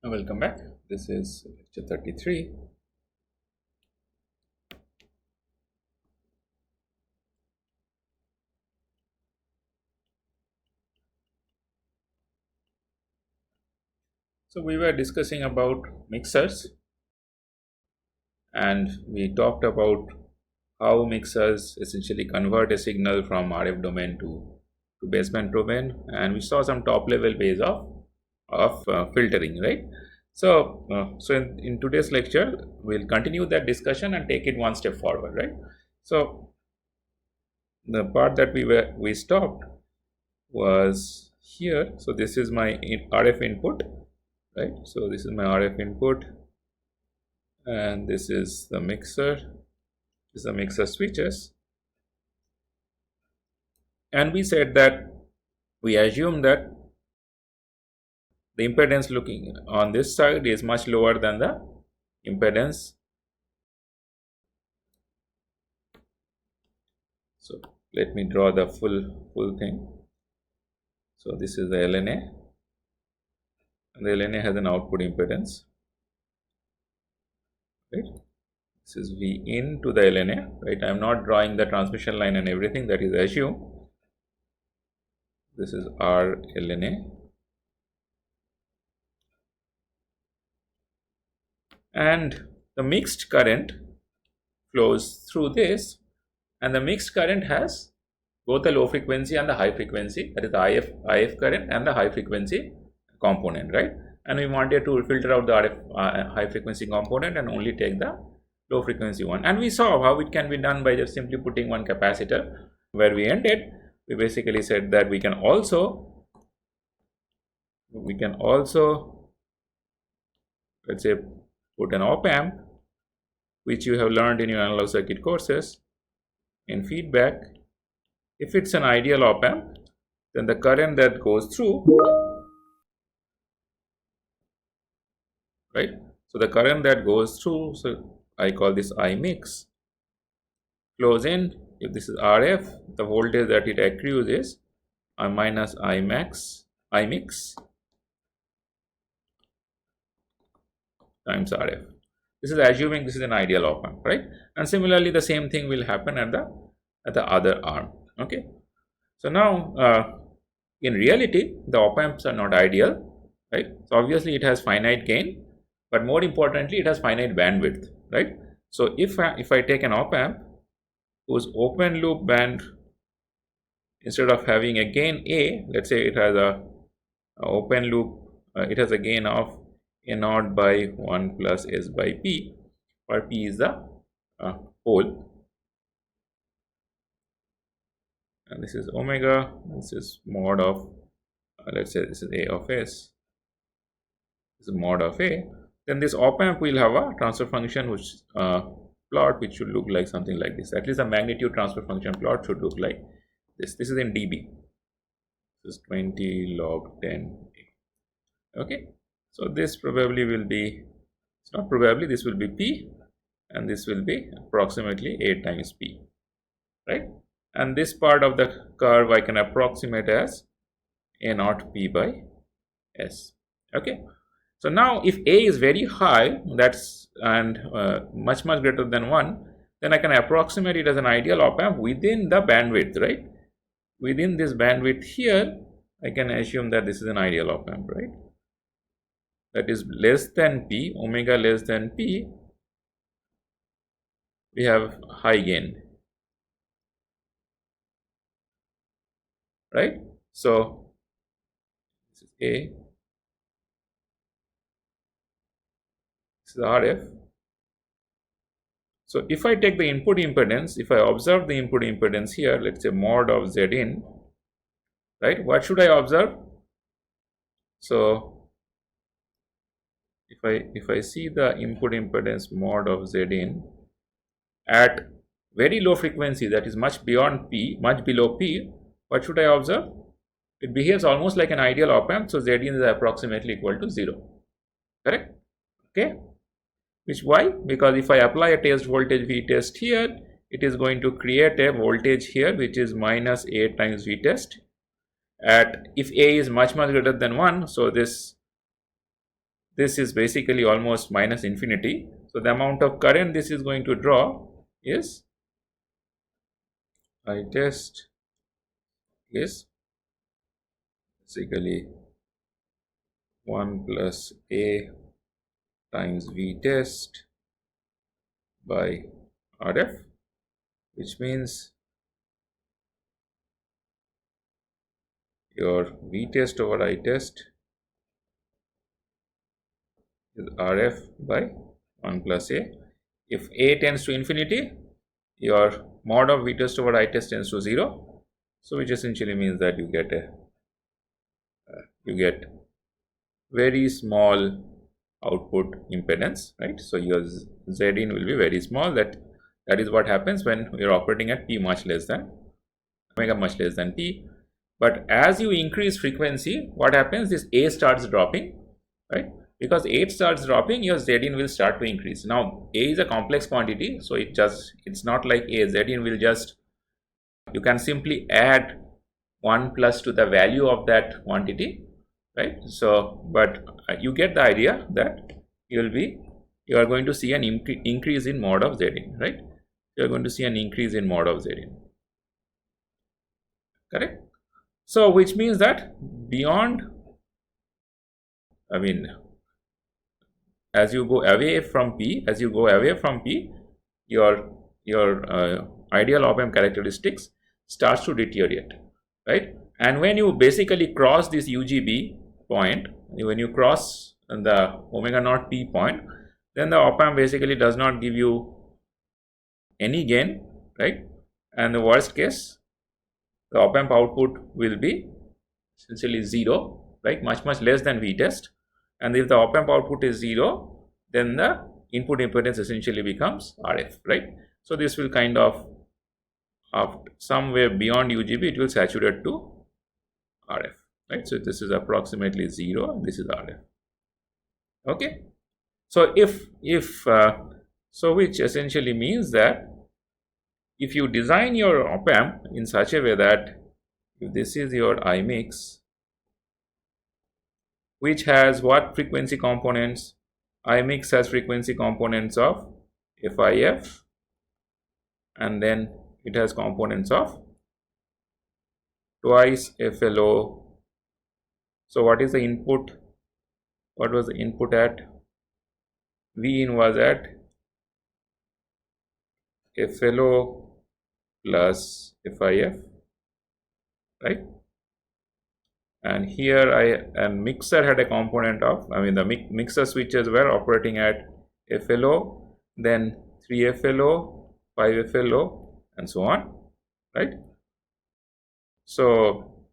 Welcome back. This is lecture 33. So we were discussing about mixers, and we talked about how mixers essentially convert a signal from RF domain to baseband domain, and we saw some top level ways of filtering, right? So in today's lecture we'll continue that discussion and take it one step forward, right? So the part that we stopped was here. So this is my RF input, right? So this is my RF input, and this is the mixer. This is the mixer switches, and we said that we assume that the impedance looking on this side is much lower than the impedance. So let me draw the full thing. So this is the LNA, and the LNA has an output impedance, right? This is V in to the LNA, right? I am not drawing the transmission line and everything, that is assumed. This is R LNA, and the mixed current flows through this, and the mixed current has both the low frequency and the high frequency, that is the IF current and the high frequency component, right? And we wanted to filter out the RF high frequency component and only take the low frequency one. And we saw how it can be done by just simply putting one capacitor. Where we ended, we basically said that we can also let's say put an op amp, which you have learned in your analog circuit courses, in feedback. If it's an ideal op amp, then the current that goes through, right? So the current that goes through, so I call this I mix, flows in. If this is RF, the voltage that it accrues is I minus I mix times RF. This is assuming this is an ideal op amp, right? And similarly, the same thing will happen at the other arm. Okay. So now, in reality, the op amps are not ideal, right? So obviously, it has finite gain, but more importantly, it has finite bandwidth, right? So if I take an op amp whose open loop band, instead of having a gain A, let's say it has a open loop, it has a gain of A naught by 1 plus S by P, where P is the pole, and this is omega, this is mod of let's say this is A of S, this is mod of A. Then this op amp will have a transfer function which plot which should look like something like this. At least the magnitude transfer function plot should look like this. This is in dB. This is 20 log 10. Okay. So this probably will be, it's not probably, this will be P, and this will be approximately 8 times P, right? And this part of the curve I can approximate as A naught P by S. Okay. So now if A is very high, that's and much greater than 1, then I can approximate it as an ideal op amp within the bandwidth, right? Within this bandwidth here, I can assume that this is an ideal op amp, right? That is less than P, omega less than P, we have high gain, right? So this is A, this is RF. So if I take the input impedance, if I observe the input impedance here, let's say mod of Z in, right? What should I observe? So if I see the input impedance mod of Z in at very low frequency, that is much beyond P, much below P, what should I observe? It behaves almost like an ideal op amp, so Z in is approximately equal to 0. Correct? Okay. Which why? Because if I apply a test voltage V test here, it is going to create a voltage here which is minus A times V test at, if A is much greater than 1, so this is basically almost minus infinity. So the amount of current this is going to draw is I test is basically 1 plus A times V test by RF, which means your V test over I test is RF by 1 plus A. If A tends to infinity, your mod of V test over I test tends to 0. So which essentially means that you get very small output impedance, right? So your Zin will be very small. That is what happens when you're operating at P much less than omega much less than P. But as you increase frequency, what happens? This A starts dropping, right? Because A starts dropping, your Zin will start to increase. Now A is a complex quantity, so it's not like A. Zin will just, you can simply add 1 plus to the value of that quantity, right? So but you get the idea that you are going to see an increase in mod of Zin, right? You are going to see an increase in mod of Zin, correct? So which means that beyond, I mean, as you go away from P, your ideal op amp characteristics starts to deteriorate, right? And when you basically cross this UGB point, when you cross the omega naught P point, then the op amp basically does not give you any gain, right? And the worst case, the op amp output will be essentially 0, right? Much less than V test. And if the op amp output is 0, then the input impedance essentially becomes RF, right? So this will kind of, somewhere beyond UGB, it will saturate to RF, right? So this is approximately 0, and this is RF. Okay. So so which essentially means that if you design your op amp in such a way that if this is your I mix, which has what frequency components? I mix has frequency components of FIF, and then it has components of twice FLO. So what is the input? What was the input at? V in was at FLO plus FIF, right? And here and mixer had a component of, the mixer switches were operating at FLO, then 3FLO, 5FLO, and so on, right? So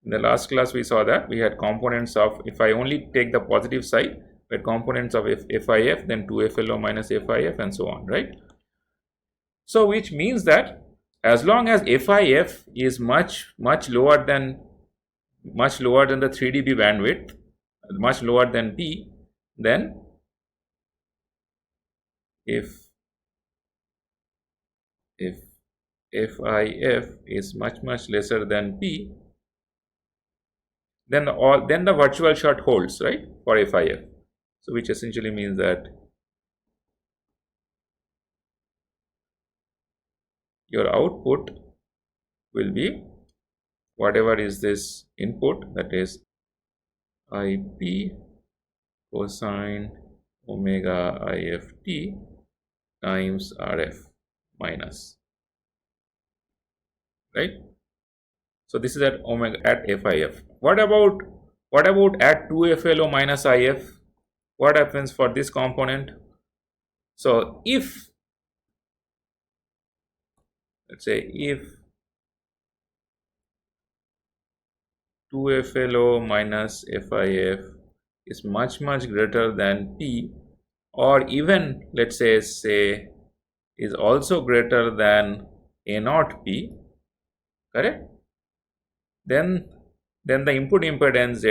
in the last class we saw that we had components of, if I only take the positive side, we had components of FIF, then 2FLO minus FIF, and so on, right? So which means that as long as FIF is much lower than the 3 dB bandwidth, much lower than P, then if FIF is much lesser than P, then the virtual short holds, right, for FIF. So which essentially means that your output will be whatever is this input, that is IP cosine omega IFT times RF minus, right? So this is at omega at FIF. What about at 2FLO minus IF? What happens for this component? So if, let's say, if 2FLO minus FIF is much greater than P, or even let's say is also greater than A naught P, correct? Then the input impedance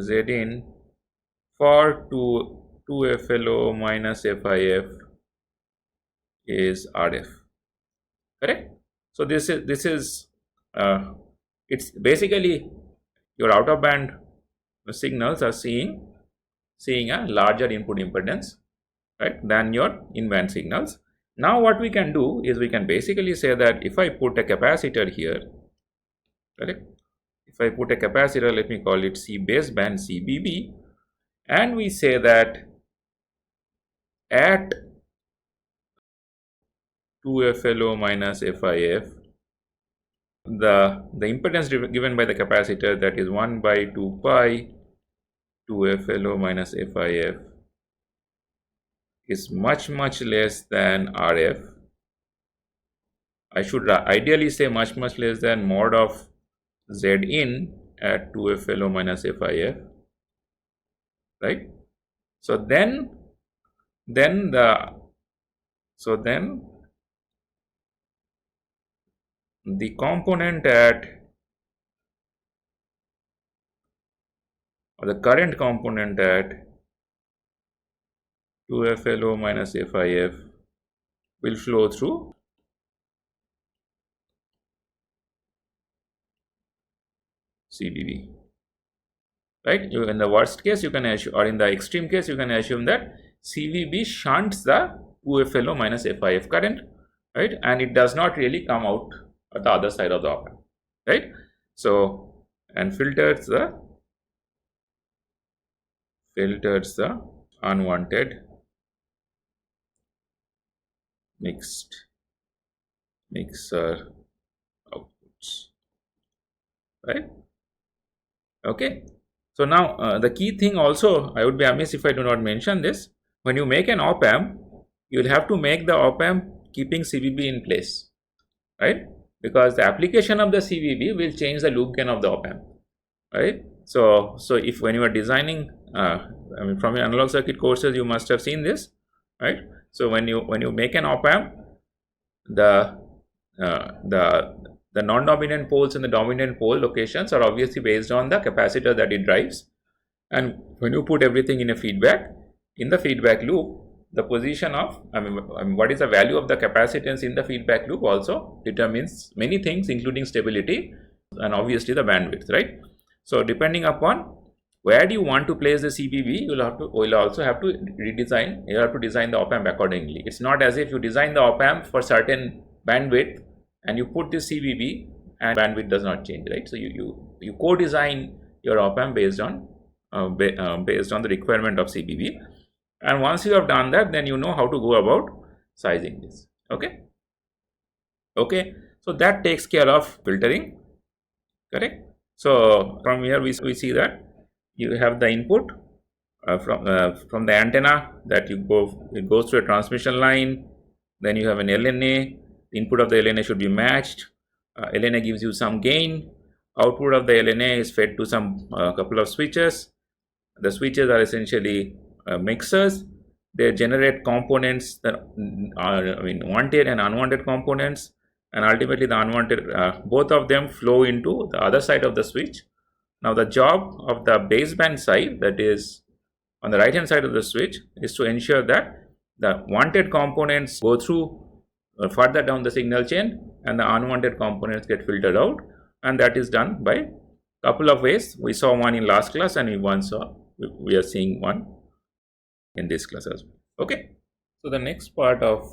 Zin for 2FLO minus FIF is RF. Correct? So this is it's basically your out of band signals are seeing a larger input impedance, right, than your in band signals. Now what we can do is we can basically say that if I put a capacitor here, correct, if I put a capacitor, let me call it C baseband CBB, and we say that at 2FLO minus FIF, the impedance given by the capacitor, that is 1 by 2 pi 2FLO minus FIF, is much less than RF. I should ideally say much less than mod of Z in at 2FLO minus FIF, right? So then the component at, or the current component at 2FLO minus FIF will flow through CBB, right? In the worst case you can assume, or in the extreme case you can assume that CVB shunts the 2FLO minus FIF current, right, and it does not really come out at the other side of the op amp, right? So, and filters the unwanted mixer outputs, right? Okay. So now the key thing also, I would be amiss if I do not mention this. When you make an op amp, you will have to make the op amp keeping CVB in place, right? Because the application of the CVB will change the loop gain of the op amp, right? So if when you are designing, I mean, from your analog circuit courses you must have seen this, right? So when you make an op amp, the non-dominant poles and the dominant pole locations are obviously based on the capacitor that it drives, and when you put everything in a feedback, in the feedback loop, the position of, I mean what is the value of the capacitance in the feedback loop also determines many things, including stability and obviously the bandwidth, right? So depending upon where do you want to place the CBB, you will also have to design the op amp accordingly. It's not as if you design the op amp for certain bandwidth and you put this CBB and bandwidth does not change, right? So you co-design your op amp based on the requirement of CBB, and once you have done that, then you know how to go about sizing this. Okay. So that takes care of filtering, correct? So from here we see that you have the input from the antenna, that it goes through a transmission line. Then you have an LNA. The input of the LNA should be matched. LNA gives you some gain. Output of the LNA is fed to some couple of switches. The switches are essentially mixers. They generate components that are, I mean, wanted and unwanted components, and ultimately the unwanted, both of them flow into the other side of the switch. Now the job of the baseband side, that is on the right hand side of the switch, is to ensure that the wanted components go through further down the signal chain and the unwanted components get filtered out, and that is done by a couple of ways. We saw one in last class, and we are seeing one in this class as well. Okay, so the next part of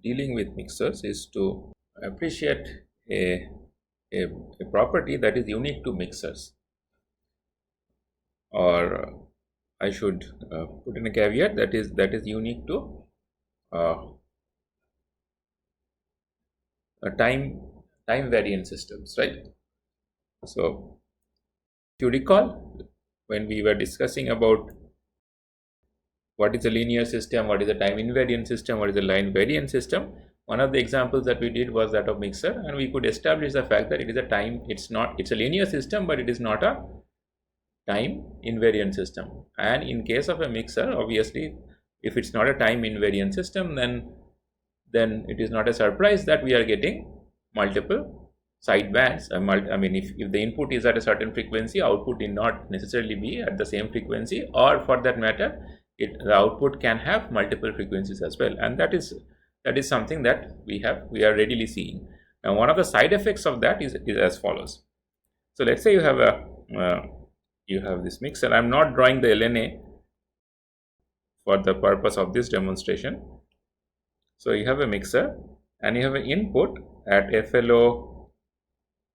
dealing with mixers is to appreciate a property that is unique to mixers, or I should put in a caveat, that is unique to time variant systems, right? So if you recall, when we were discussing about what is a linear system, what is a time invariant system, what is a line variant system, one of the examples that we did was that of mixer, and we could establish the fact that it is it's a linear system, but it is not a time invariant system. And in case of a mixer, obviously if it's not a time invariant system, then it is not a surprise that we are getting multiple sidebands. I mean, if the input is at a certain frequency, output need not necessarily be at the same frequency, or for that matter, the output can have multiple frequencies as well, and that is That is something that we are readily seeing. Now, one of the side effects of that is as follows. So let's say you have this mixer. I'm not drawing the LNA for the purpose of this demonstration. So you have a mixer and you have an input at FLO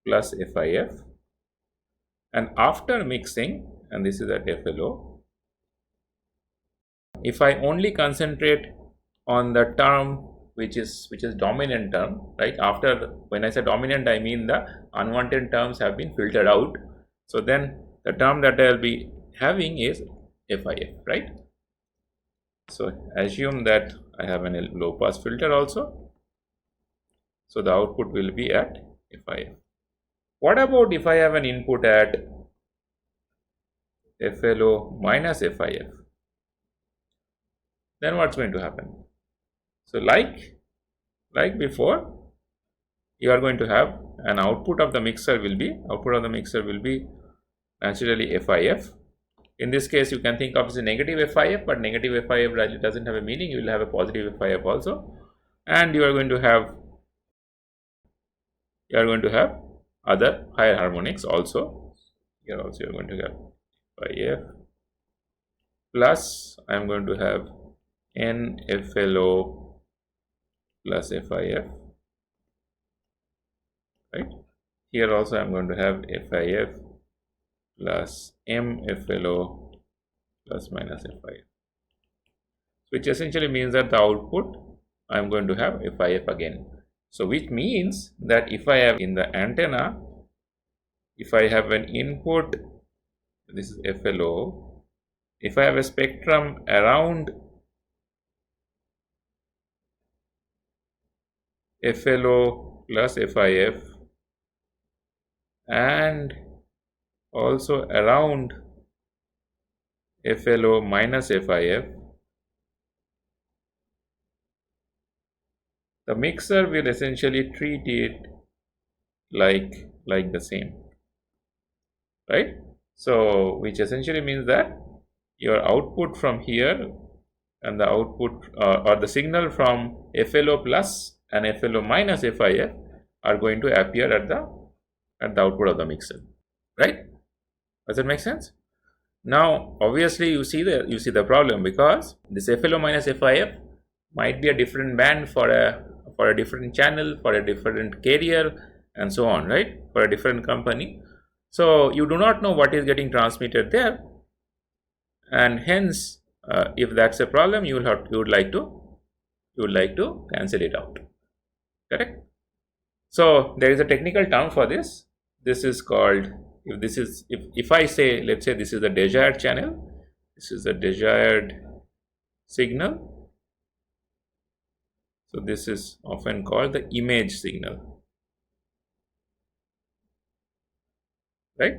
plus FIF, and after mixing, and this is at FLO, if I only concentrate on the term which is dominant term, right? After, when I say dominant, I mean the unwanted terms have been filtered out. So then the term that I will be having is FIF, right? So assume that I have a low pass filter also. So the output will be at FIF. What about if I have an input at FLO minus FIF? Then what's going to happen? So like before, you are going to have an output of the mixer will be naturally FIF. In this case, you can think of as a negative FIF, but negative FIF doesn't have a meaning. You will have a positive FIF also, and you are going to have other higher harmonics also. Here also you are going to have FIF plus I am going to have NFLO plus FIF, right? Here also I am going to have FIF plus MFLO plus minus FIF, which essentially means that the output I am going to have FIF again. So which means that if I have in the antenna, if I have an input, this is FLO, if I have a spectrum around FLO plus FIF and also around FLO minus FIF, the mixer will essentially treat it like the same, right? So which essentially means that your output from here and the output or the signal from FLO plus and FLO minus FIF are going to appear at the output of the mixer, right? Does that make sense? Now obviously you see the problem, because this FLO minus FIF might be a different band for a different channel, for a different carrier, and so on, right? For a different company. So you do not know what is getting transmitted there, and hence if that's a problem, you would like to cancel it out, correct? So there is a technical term for this. This is called, if I say, let's say this is the desired channel, this is the desired signal. So this is often called the image signal, right?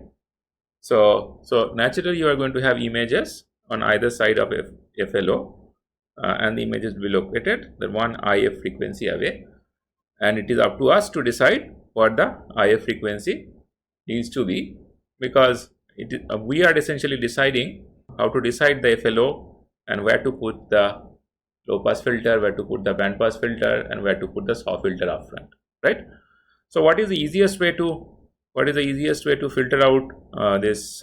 So naturally you are going to have images on either side of FLO, and the images will be located the one IF frequency away, and it is up to us to decide what the IF frequency needs to be, because we are essentially deciding how to decide the FLO and where to put the low pass filter, where to put the band pass filter, and where to put the SAW filter up front, right? So what is the easiest way to filter out this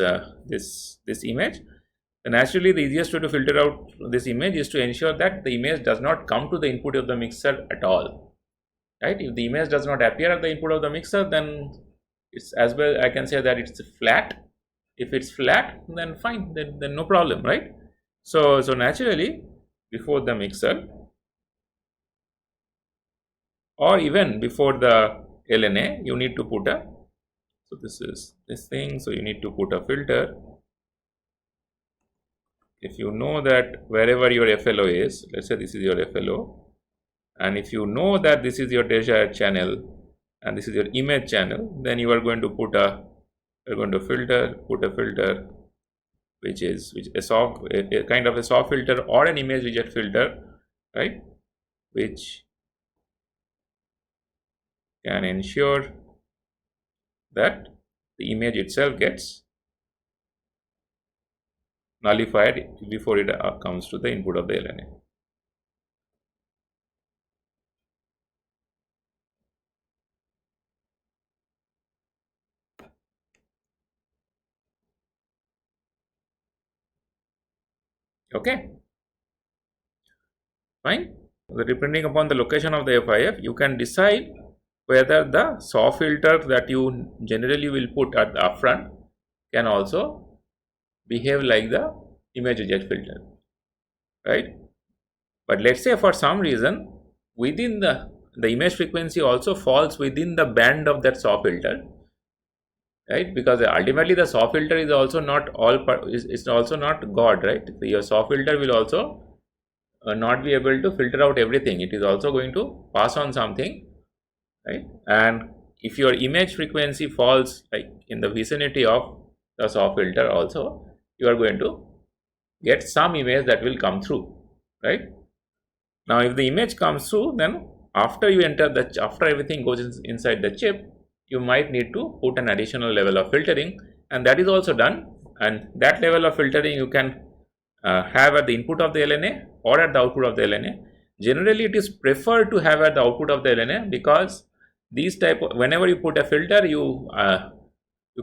image? And naturally the easiest way to filter out this image is to ensure that the image does not come to the input of the mixer at all, right? If the image does not appear at the input of the mixer, then it's, as well I can say that it's flat. If it's flat, then fine, then no problem, right? So naturally before the mixer, or even before the LNA, you need to put a, so this is this thing, so you need to put a filter. If you know that wherever your FLO is, let's say this is your FLO, and if you know that this is your desired channel and this is your image channel, then you are going to put a filter which is a kind of a SAW filter or an image reject filter, right, which can ensure that the image itself gets nullified before it comes to the input of the LNA. Okay, fine. So depending upon the location of the FIF, you can decide whether the SAW filter that you generally will put at the upfront can also behave like the image reject filter, right? But let's say for some reason within the image frequency also falls within the band of that SAW filter, right? Because ultimately the SAW filter is also not is also not God, right? Your SAW filter will also not be able to filter out everything. It is also going to pass on something, right? And if your image frequency falls like in the vicinity of the SAW filter also, you are going to get some image that will come through, right? Now if the image comes through, then after you enter after everything goes inside the chip, you might need to put an additional level of filtering, and that is also done. And that level of filtering you can have at the input of the LNA or at the output of the LNA. Generally it is preferred to have at the output of the LNA, because these whenever you put a filter, you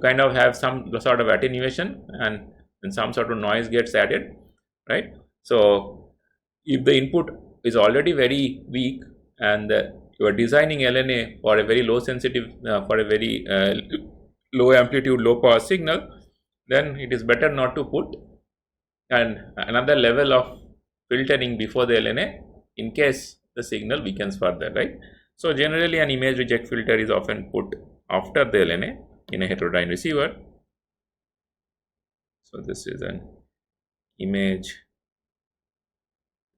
kind of have some sort of attenuation, and some sort of noise gets added, right? So if the input is already very weak, and you are designing LNA for a very low sensitive for a very low amplitude, low power signal, then it is better not to put and another level of filtering before the LNA in case the signal weakens further, right? So generally an image reject filter is often put after the LNA in a heterodyne receiver. So this is an image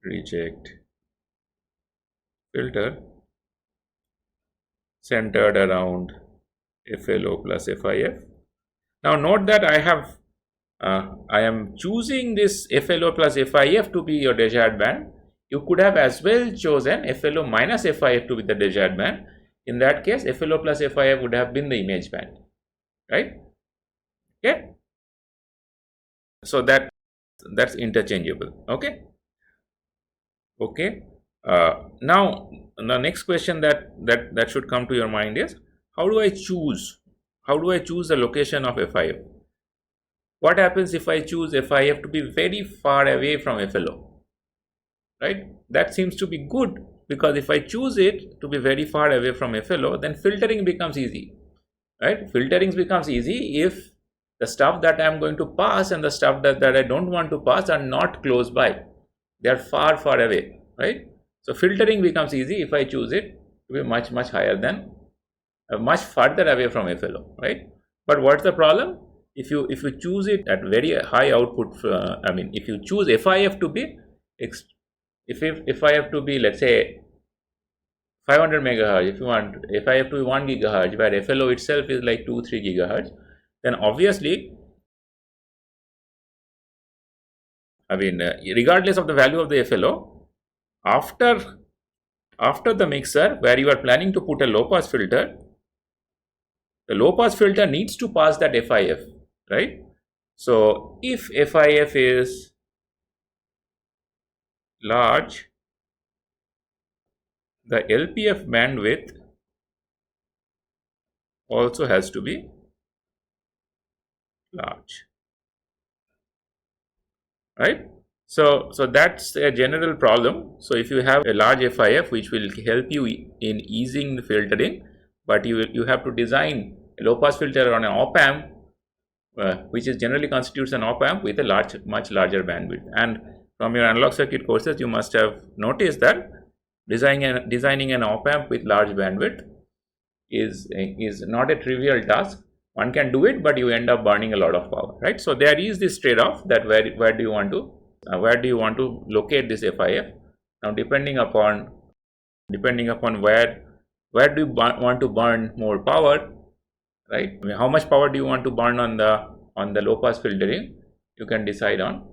reject filter centered around FLO plus FIF. Now note that I am choosing this FLO plus FIF to be your desired band. You could have as well chosen FLO minus FIF to be the desired band. In that case, FLO plus FIF would have been the image band, right? Okay. So that's interchangeable. Okay. Okay. Now the next question that should come to your mind is, how do I choose the location of FIF? What happens if I choose FIF to be very far away from FLO, right? That seems to be good, because if I choose it to be very far away from FLO, then filtering becomes easy, right? Filtering becomes easy if the stuff that I am going to pass and the stuff that I don't want to pass are not close by. They are far away, right? So filtering becomes easy if I choose it to be much higher than much farther away from FLO, right? But what's the problem? If you choose it at very high output, if you choose FIF to be if I have to be, let's say, 500 megahertz, if you want FIF to be 1 gigahertz, where FLO itself is like 2-3 gigahertz, then obviously, regardless of the value of the FLO, after the mixer where you are planning to put a low pass filter, the low pass filter needs to pass that FIF, right? So if FIF is large, the LPF bandwidth also has to be large, right? So that's a general problem. So if you have a large FIF, which will help you in easing the filtering, but you have to design a low pass filter on an op amp, which is generally constitutes an op amp with a much larger bandwidth. And from your analog circuit courses, you must have noticed that designing an op amp with large bandwidth is not a trivial task. One can do it, but you end up burning a lot of power, right? So there is this trade-off, that where do you want to locate this FIF. Now depending upon where do you want to burn more power, right? How much power do you want to burn on the low pass filtering, you can decide on.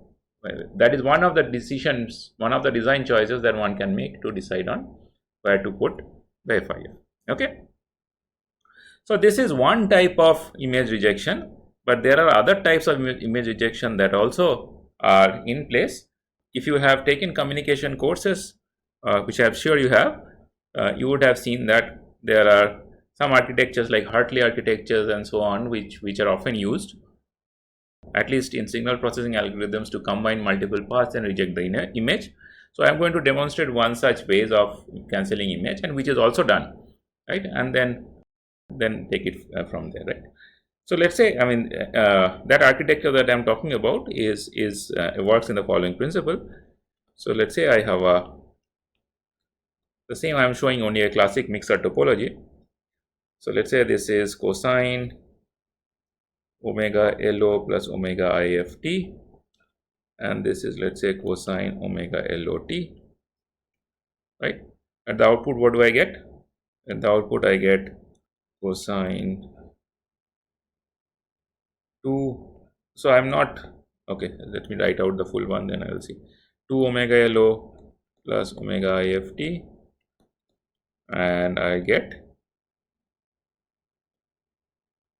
That is one of the design choices that one can make to decide on where to put the FIF. Okay. So this is one type of image rejection, but there are other types of image rejection that also are in place. If you have taken communication courses, which I am sure you have, you would have seen that there are some architectures like Hartley architectures and so on, which are often used. at least in signal processing algorithms, to combine multiple paths and reject the image. So I'm going to demonstrate one such ways of cancelling image, and which is also done, right? And then take it from there, right? So let's say, I mean, that architecture that I'm talking about is works in the following principle. So let's say I have the same, I'm showing only a classic mixer topology. So let's say this is cosine omega LO plus omega IFT, and this is, let's say, cosine omega LOT, right? At the output, what do I get? At the output, I get cosine 2. So I'm not, okay, let me write out the full one, then I will see. 2 omega LO plus omega IFT, and I get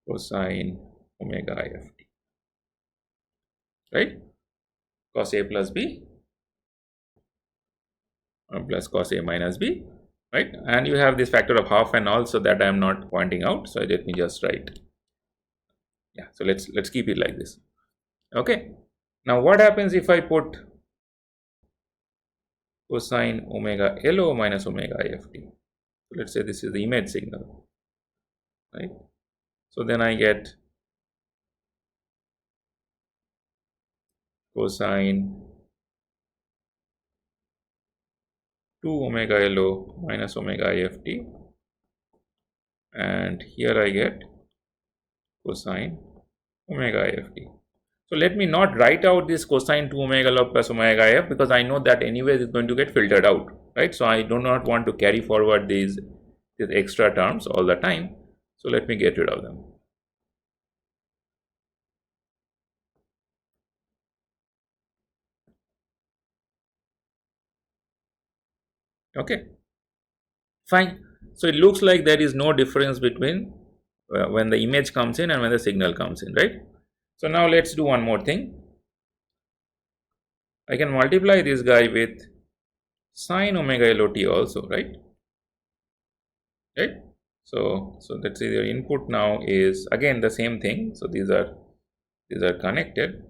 cosine omega IFT, right? Cos A plus B plus cos A minus B, right? And you have this factor of half and all, so that I am not pointing out. So let me just write. Yeah, so let's keep it like this. Okay. Now what happens if I put cosine omega LO minus omega IFT? So let's say this is the image signal, right? So then I get cosine 2 omega LO minus omega IFT, and here I get cosine omega IFT. So let me not write out this cosine 2 omega log plus omega IF, because I know that anyway is going to get filtered out, right? So I do not want to carry forward these extra terms all the time. So let me get rid of them. Okay, fine. So it looks like there is no difference between when the image comes in and when the signal comes in, right? So now let's do one more thing. I can multiply this guy with sine omega LOT also, right? Right? So let's say your input now is again the same thing. So these are connected.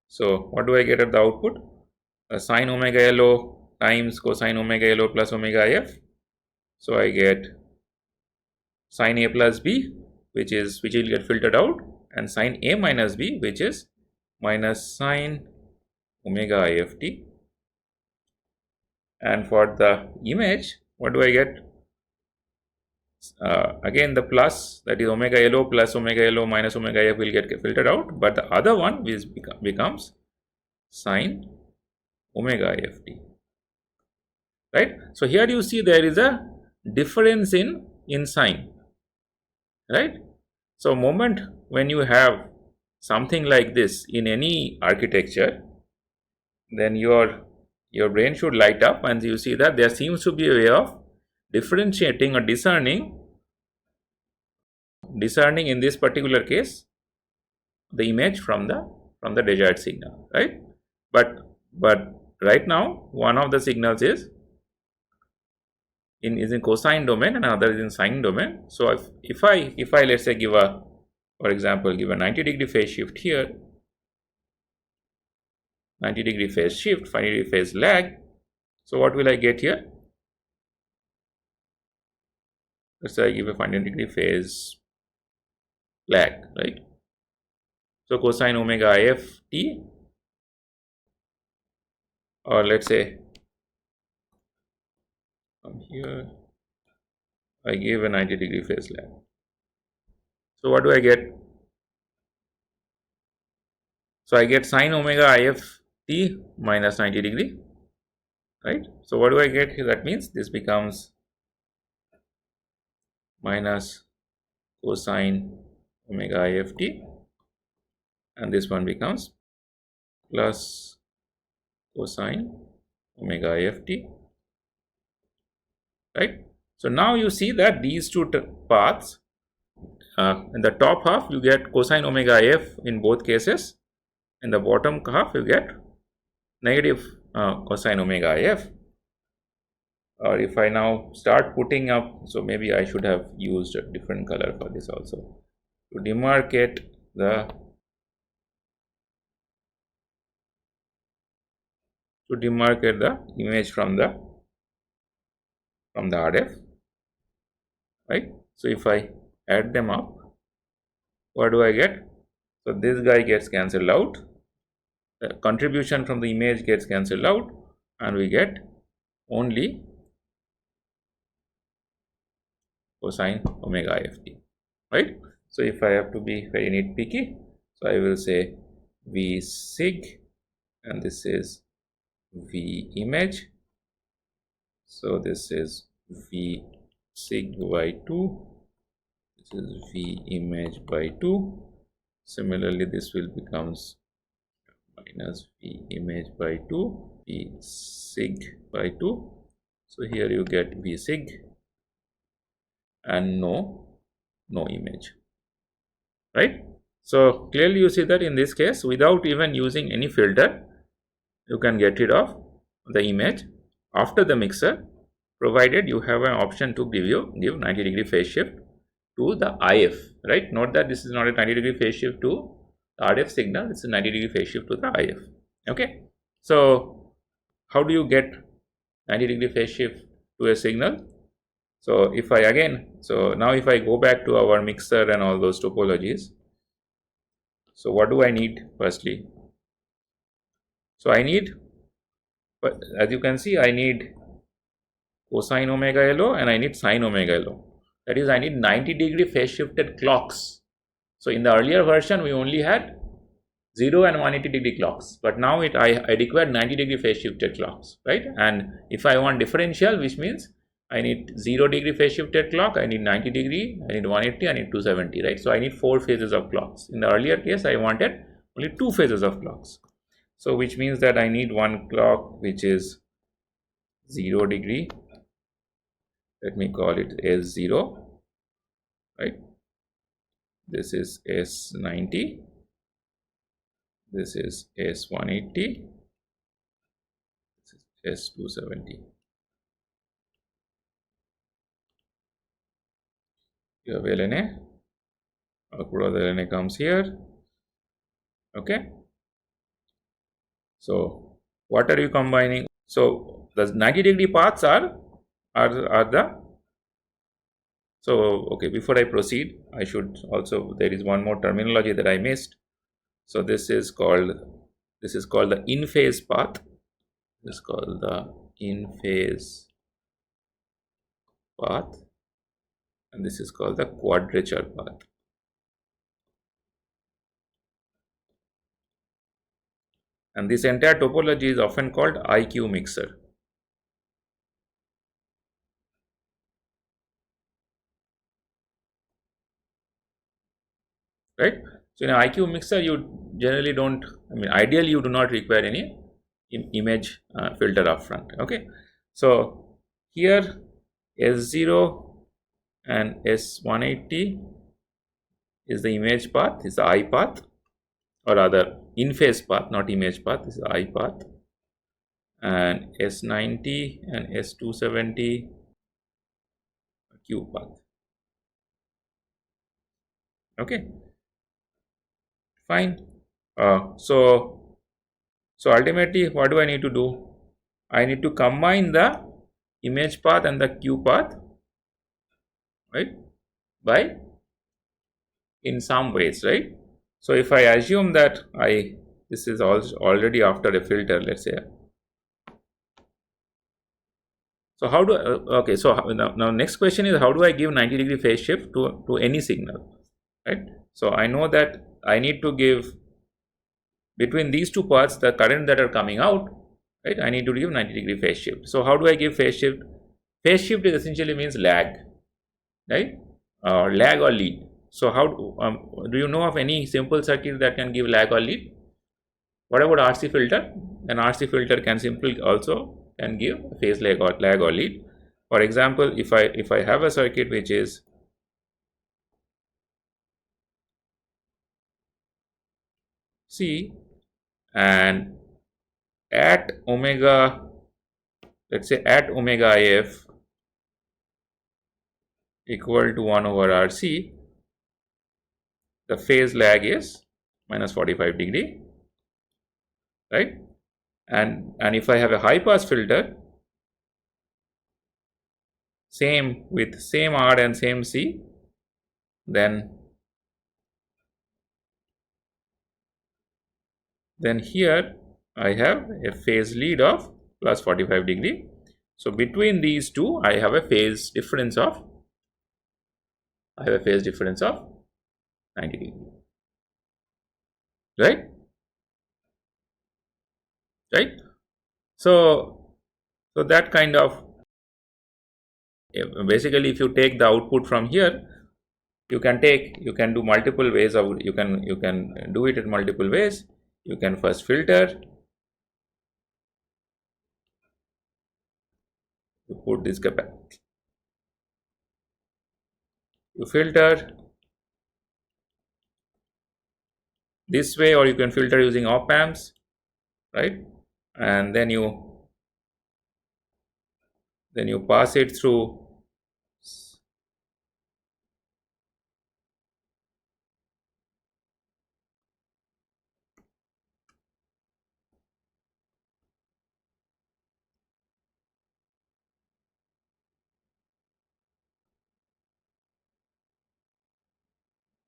So what do I get at the output? Sine omega LO times cosine omega LO plus omega IF. So I get sine A plus B, which will get filtered out, and sine A minus B, which is minus sine omega IFT. And for the image, what do I get? Again the plus, that is omega LO plus omega LO minus omega IF will get filtered out, but the other one becomes sine omega IFT, right? So here you see there is a difference in sign, right? So moment when you have something like this in any architecture, then your brain should light up, and you see that there seems to be a way of differentiating or discerning in this particular case the image from the desired signal, right? But right now one of the signals is in cosine domain and another is in sine domain. So if I let's say for example give a 90-degree phase shift here, 90-degree phase shift, 5-degree phase lag. So what will I get here? Let's say I give a 5-degree phase lag, right? So cosine omega IF t, or let's say from here I give a 90-degree phase lag. So what do I get? So I get sine omega IF t minus 90 degree, right? So what do I get here? That means this becomes minus cosine omega IF t, and this one becomes plus cosine omega IF t, right? So now you see that these two paths, in the top half you get cosine omega IF in both cases, in the bottom half you get negative cosine omega IF. Or if I now start putting up, so maybe I should have used a different color for this also to demarcate the to demarcate the image from the RF, right? So if I add them up, what do I get? So this guy gets cancelled out, the contribution from the image gets cancelled out, and we get only cosine omega IFT, right? So if I have to be very nitpicky, so I will say V sig, and this is V image. So this is V sig by 2, this is V image by 2. Similarly, this will becomes minus V image by 2, V sig by 2. So here you get V sig and no image, right? So clearly you see that in this case, without even using any filter, you can get rid of the image after the mixer, provided you have an option to give 90-degree phase shift to the IF, right? Note that this is not a 90-degree phase shift to the RF signal, it's a 90-degree phase shift to the IF. Okay, so how do you get 90-degree phase shift to a signal? So if I so now if I go back to our mixer and all those topologies, so what do I need firstly? So I need, as you can see, I need cosine omega LO and I need sine omega LO. That is, I need 90-degree phase shifted clocks. So in the earlier version, we only had 0 and 180-degree clocks, but now I require 90-degree phase shifted clocks, right? And if I want differential, which means I need 0-degree phase shifted clock, I need 90-degree, I need 180, I need 270, right? So I need 4 phases of clocks. In the earlier case, I wanted only 2 phases of clocks. So which means that I need one clock which is 0-degree. Let me call it S0, right? This is S90. This is S180. This is S270. You have LNA. Output of the LNA comes here. Okay. So what are you combining? So the 90-degree paths are the. So okay, before I proceed, I should also, there is one more terminology that I missed. So this is called the in-phase path. This is called the in-phase path, and this is called the quadrature path. And this entire topology is often called IQ mixer. Right? So in an IQ mixer, you generally don't, ideally you do not require any image filter upfront. Okay. So here S0 and S180 is the image path, is the I path, or rather in phase path, not image path, this is the I path, and S90 and S270 Q path. Okay, fine. So ultimately, what do I need to do? I need to combine the image path and the Q path, right, by in some ways, right? So if I assume that this is already after a filter, let's say. So how do okay? So now next question is, how do I give 90-degree phase shift to any signal, right? So I know that I need to give between these two paths the current that are coming out, right? I need to give 90-degree phase shift. So how do I give phase shift? Phase shift is essentially means lag, right? Lag or lead. So how do you know of any simple circuit that can give lag or lead? What about RC filter? An RC filter can simply also can give phase lag or lead. For example, if I have a circuit which is C, and at omega, let's say at omega IF equal to 1 over RC, the phase lag is minus 45 degree, right? and if I have a high pass filter, same with same R and same C, then here I have a phase lead of plus 45 degree. So between these two I have a phase difference of 90 degree, right? So that kind of, basically, if you take the output from here, you can do multiple ways of, you can do it in multiple ways. You can first filter, you put this you filter this way, or you can filter using op amps, right? And then you pass it through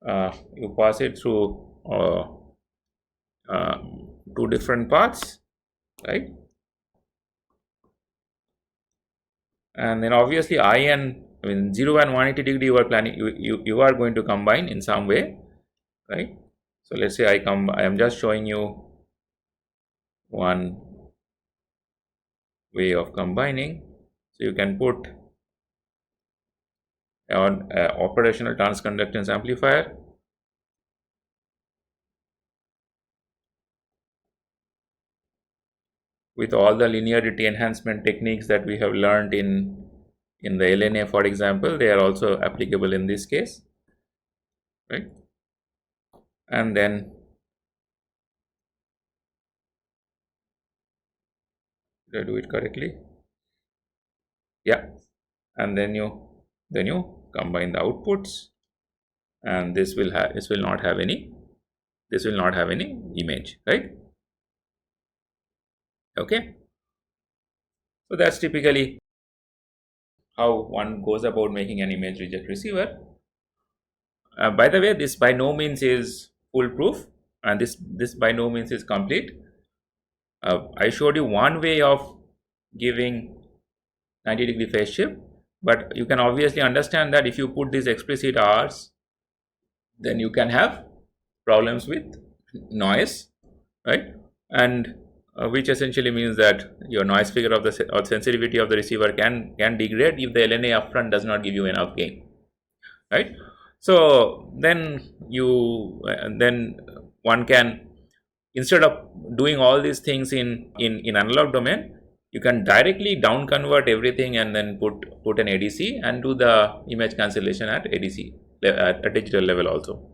uh, two different paths, right? And then obviously I mean 0 and 180 degree you are planning, you are going to combine in some way, right? So let's say I am just showing you one way of combining. So you can put an operational transconductance amplifier with all the linearity enhancement techniques that we have learned in the LNA, for example. They are also applicable in this case, right? And then did I do it correctly? Yeah. And then you combine the outputs, and this will not have any image, right? Okay, so that's typically how one goes about making an image reject receiver. By the way, this by no means is foolproof, and this by no means is complete. I showed you one way of giving 90-degree phase shift, but you can obviously understand that if you put these explicit R's, then you can have problems with noise, right? And which essentially means that your noise figure of the or sensitivity of the receiver can degrade if the LNA upfront does not give you enough gain, right? So then then one can, instead of doing all these things in analog domain, you can directly down convert everything and then put an ADC and do the image cancellation at ADC at a digital level also.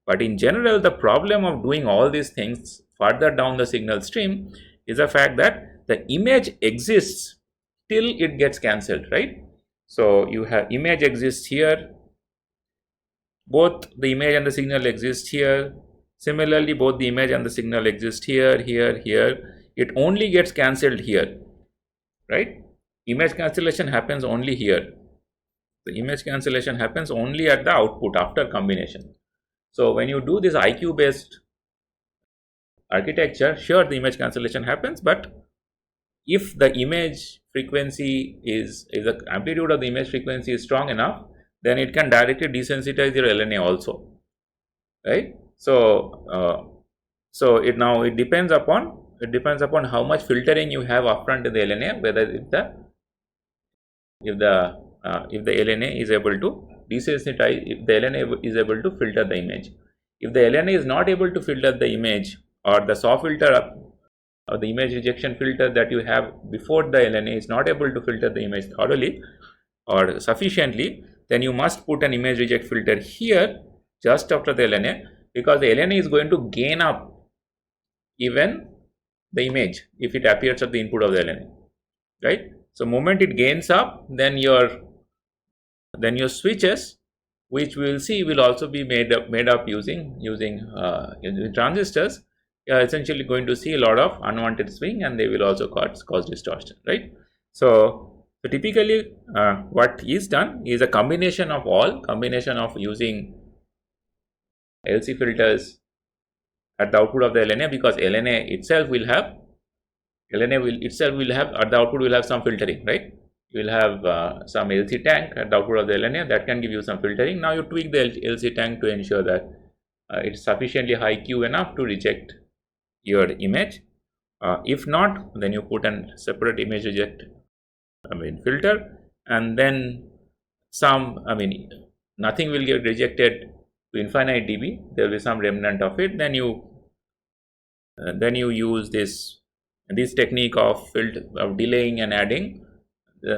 But in general, the problem of doing all these things further down the signal stream is the fact that the image exists till it gets cancelled, right? So you have image exists here, both the image and the signal exist here. Similarly, both the image and the signal exist here, here, here. It only gets cancelled here, right? Image cancellation happens only here. The image cancellation happens only at the output after combination. So when you do this IQ based architecture, sure, the image cancellation happens, but if the image frequency if the amplitude of the image frequency is strong enough, then it can directly desensitize your LNA also, right? So it depends upon how much filtering you have upfront in the LNA, whether if the LNA is able to desensitize, if the LNA is able to filter the image. If the LNA is not able to filter the image, or the SAW filter or the image rejection filter that you have before the LNA is not able to filter the image thoroughly or sufficiently, then you must put an image reject filter here just after the LNA, because the LNA is going to gain up even the image if it appears at the input of the LNA, right? So moment it gains up, then your switches, which we will see, will also be made up using transistors, you are essentially going to see a lot of unwanted swing, and they will also cause distortion, right? So typically what is done is a combination of using LC filters at the output of the LNA, because LNA itself will have at the output will have some filtering, right? You will have some LC tank at the output of the LNA that can give you some filtering. Now you tweak the LC tank to ensure that it's sufficiently high Q enough to reject your image. If not, then you put a separate image reject filter, and then nothing will get rejected to infinite dB. There will be some remnant of it. Then you use this technique of delaying and adding.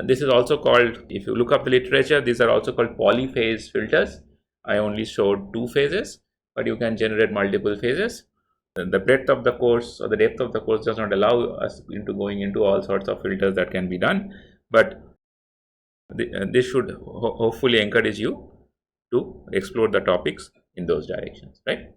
This is also called, if you look up the literature, these are also called polyphase filters. I only showed 2 phases, but you can generate multiple phases. The breadth of the course or the depth of the course does not allow us into going into all sorts of filters that can be done, but this should hopefully encourage you to explore the topics in those directions, right?